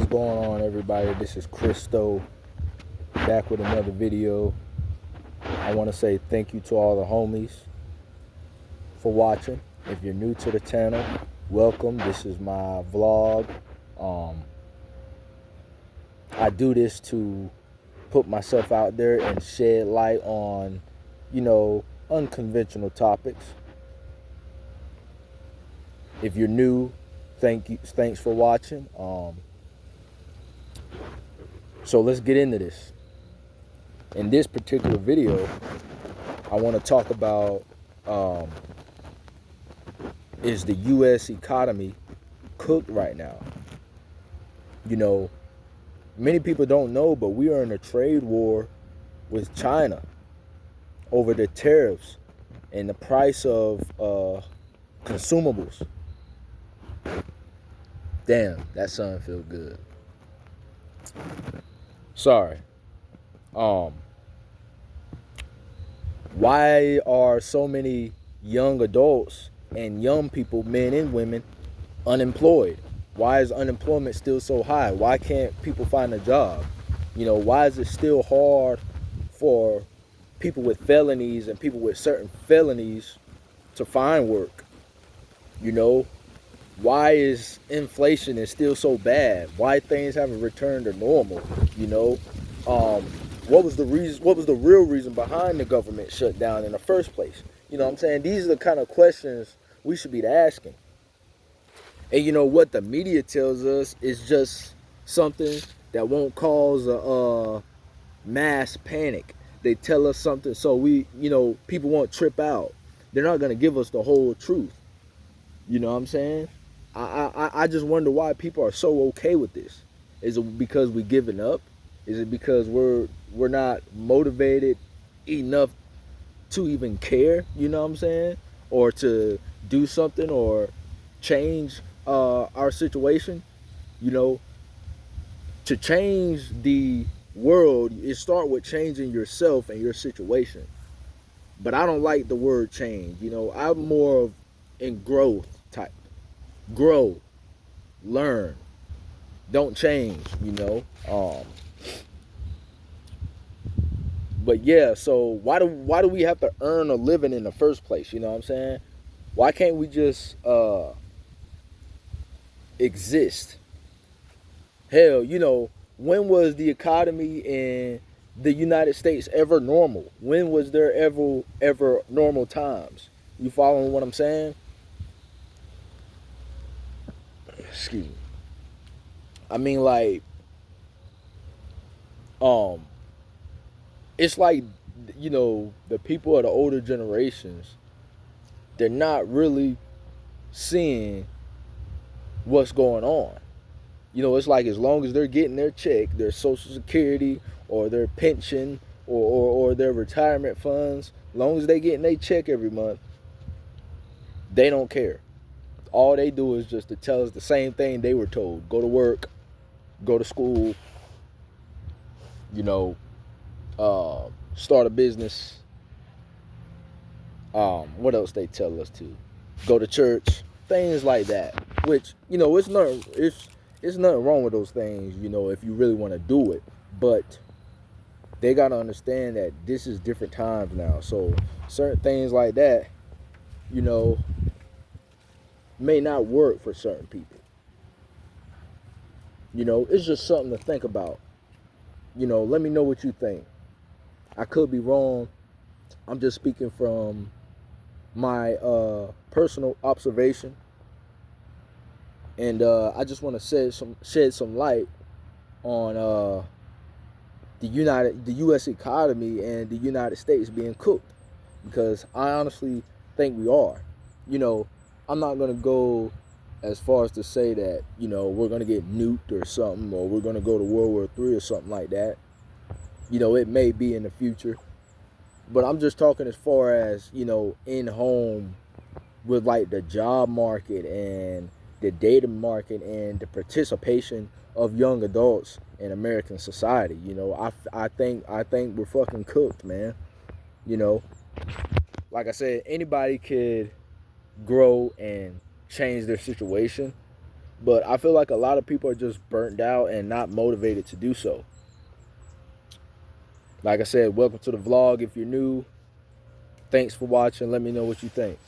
What's going on, everybody? This is Christo, back with another video. I want to say thank you to all the homies for watching. If you're new to the channel, welcome. This is my vlog. I do this to put myself out there and shed light on, unconventional topics. If you're new, thanks for watching. So let's get into this. In this particular video, I want to talk about is the U.S. economy cooked right now? Many people don't know, but we are in a trade war with China over the tariffs and the price of consumables. Damn, that sun feel good. Sorry. Why are so many young adults and young people, men and women, unemployed? Why is unemployment still so high? Why can't people find a job? Why is it still hard for people with felonies and people with certain felonies to find work? Why is inflation is still so bad? Why things haven't returned to normal? What was the reason? What was the real reason behind the government shutdown in the first place? You know what I'm saying? These are the kind of questions we should be asking. And what the media tells us is just something that won't cause a mass panic. They tell us something so people won't trip out. They're not gonna give us the whole truth. You know what I'm saying? I just wonder why people are so okay with this. Is it because we giving up? Is it because we're not motivated enough to even care? You know what I'm saying? Or to do something or change our situation? To change the world, it start with changing yourself and your situation. But I don't like the word change. I'm more of in growth type. Grow, learn, don't change. But yeah, so why do we have to earn a living in the first place? You know what I'm saying? Why can't we just exist? Hell, when was the economy in the United States ever normal? When was there ever normal times? You following what I'm saying? Excuse me. I mean, like, it's like, the people of the older generations, they're not really seeing what's going on. It's like as long as they're getting their check, their Social Security or their pension or their retirement funds, as long as they getting their check every month, they don't care. All they do is just to tell us the same thing they were told. Go to work, go to school, start a business. What else they tell us to? Go to church, things like that. Which, it's nothing wrong with those things, if you really want to do it. But they got to understand that this is different times now. So certain things like that, may not work for certain people. It's just something to think about. Let me know what you think. I could be wrong. I'm just speaking from my personal observation. And I just want to shed some light on the U.S. economy and the United States being cooked, because I honestly think we are. I'm not gonna go as far as to say that we're gonna get nuked or something, or we're gonna go to World War III or something like that. It may be in the future, but I'm just talking as far as in home, with like the job market and the data market and the participation of young adults in American society. I think we're fucking cooked, man. Like I said, anybody could grow and change their situation, But I feel like a lot of people are just burnt out and not motivated to do so. Like I said, welcome to the vlog. If you're new, thanks for watching. Let me know what you think.